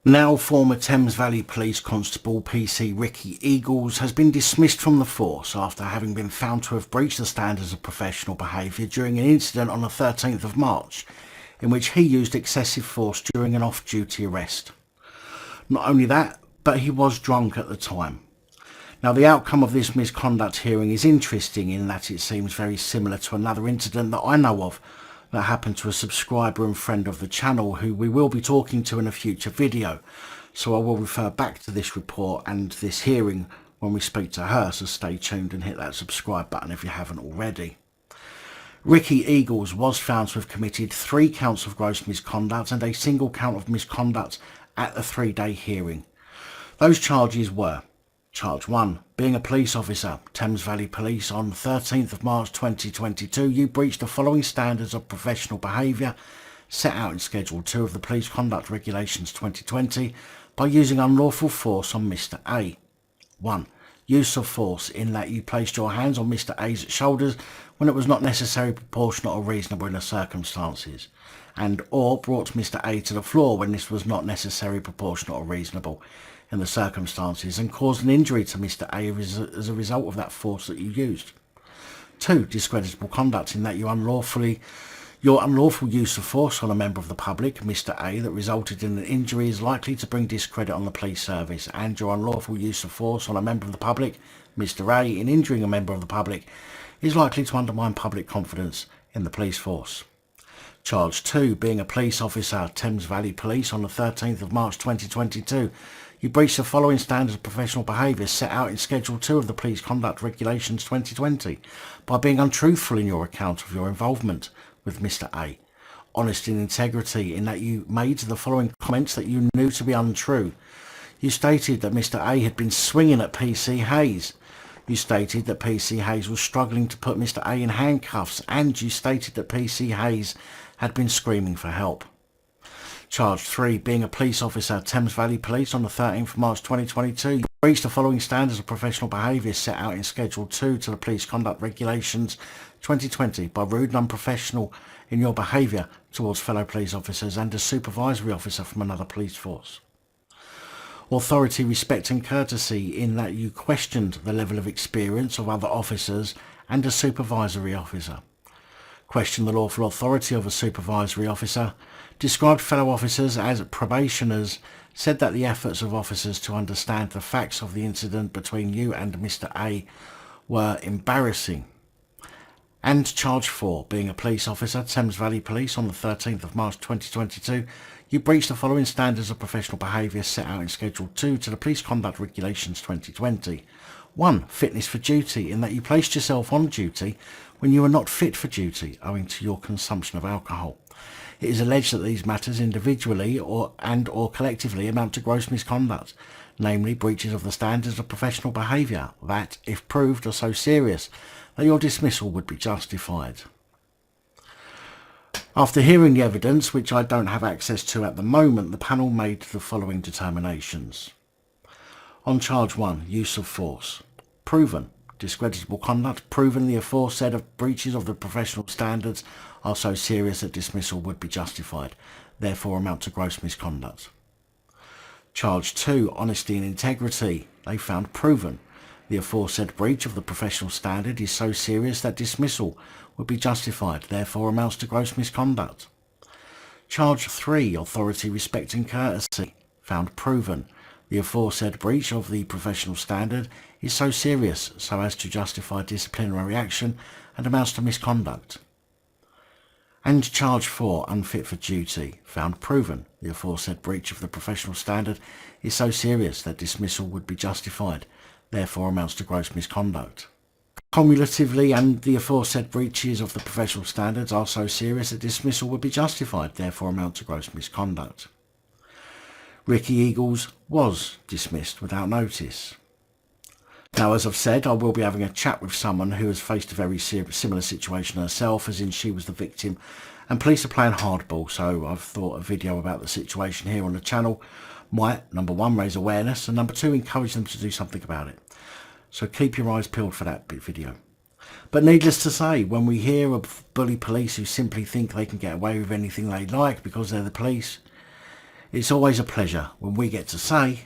Now former Thames Valley Police Constable PC Ricky Eagles has been dismissed from the force after having been found to have breached the standards of professional behaviour during an incident on the 13th of March in which he used excessive force during an off-duty arrest. Not only that, but he was drunk at the time. Now the outcome of this misconduct hearing is interesting in that it seems very similar to another incident that I know of that happened to a subscriber and friend of the channel who we will be talking to in a future video, so I will refer back to this report and this hearing when we speak to her, so stay tuned and hit that subscribe button if you haven't already. Ricky Eagles was found to have committed 3 counts of gross misconduct and a single count of misconduct at the 3-day hearing. Those charges were: Charge 1, being a police officer, Thames Valley Police, on 13th of March 2022, you breached the following standards of professional behaviour set out in Schedule 2 of the Police Conduct Regulations 2020 by using unlawful force on Mr A. 1. Use of force in that you placed your hands on Mr A's shoulders when it was not necessary, proportionate or reasonable in the circumstances, and or brought Mr A to the floor when this was not necessary, proportionate or reasonable in the circumstances, and caused an injury to Mr A as a result of that force that you used. 2. Discreditable conduct in that your unlawful use of force on a member of the public, Mr A, that resulted in an injury is likely to bring discredit on the police service, and your unlawful use of force on a member of the public, Mr A, in injuring a member of the public is likely to undermine public confidence in the police force. Charge 2, being a police officer, Thames Valley Police, on the 13th of March 2022, you breached the following standards of professional behaviour set out in Schedule 2 of the Police Conduct Regulations 2020 by being untruthful in your account of your involvement with Mr A. Honesty and integrity in that you made the following comments that you knew to be untrue. You stated that Mr A had been swinging at PC Hayes. You stated that PC Hayes was struggling to put Mr A in handcuffs, and you stated that PC Hayes had been screaming for help. Charge 3, being a police officer, Thames Valley Police, on the 13th of March 2022, you breached the following standards of professional behaviour set out in Schedule 2 to the Police Conduct Regulations 2020 by rude and unprofessional in your behaviour towards fellow police officers and a supervisory officer from another police force. Authority, respect and courtesy in that you questioned the level of experience of other officers and a supervisory officer. Questioned the lawful authority of a supervisory officer. Described fellow officers as probationers. Said that the efforts of officers to understand the facts of the incident between you and Mr A were embarrassing. And Charge 4, being a police officer, Thames Valley Police, on the 13th of March 2022, you breached the following standards of professional behaviour set out in Schedule 2 to the Police Conduct Regulations 2020. 1. Fitness for duty, in that you placed yourself on duty when you were not fit for duty owing to your consumption of alcohol. It is alleged that these matters individually or collectively amount to gross misconduct, namely breaches of the standards of professional behaviour that, if proved, are so serious that your dismissal would be justified. After hearing the evidence, which I don't have access to at the moment, the panel made the following determinations. On Charge 1, use of force. Proven. Discreditable conduct. Proven the aforesaid of breaches of the professional standards are so serious that dismissal would be justified, therefore amount to gross misconduct. Charge 2, honesty and integrity. They found proven. The aforesaid breach of the professional standard is so serious that dismissal would be justified, therefore amounts to gross misconduct. Charge 3, authority, respect and courtesy. Found proven. The aforesaid breach of the professional standard is so serious so as to justify disciplinary action and amounts to misconduct. And Charge 4, unfit for duty. Found proven. The aforesaid breach of the professional standard is so serious that dismissal would be justified, therefore amounts to gross misconduct. Cumulatively, and the aforesaid breaches of the professional standards are so serious that dismissal would be justified, therefore amount to gross misconduct. Ricky Eagles was dismissed without notice. Now, as I've said, I will be having a chat with someone who has faced a very similar situation herself, as in she was the victim, and police are playing hardball, so I've thought a video about the situation here on the channel might, number 1, raise awareness, and number 2, encourage them to do something about it. So keep your eyes peeled for that video. But needless to say, when we hear of bully police who simply think they can get away with anything they like because they're the police, It's always a pleasure when we get to say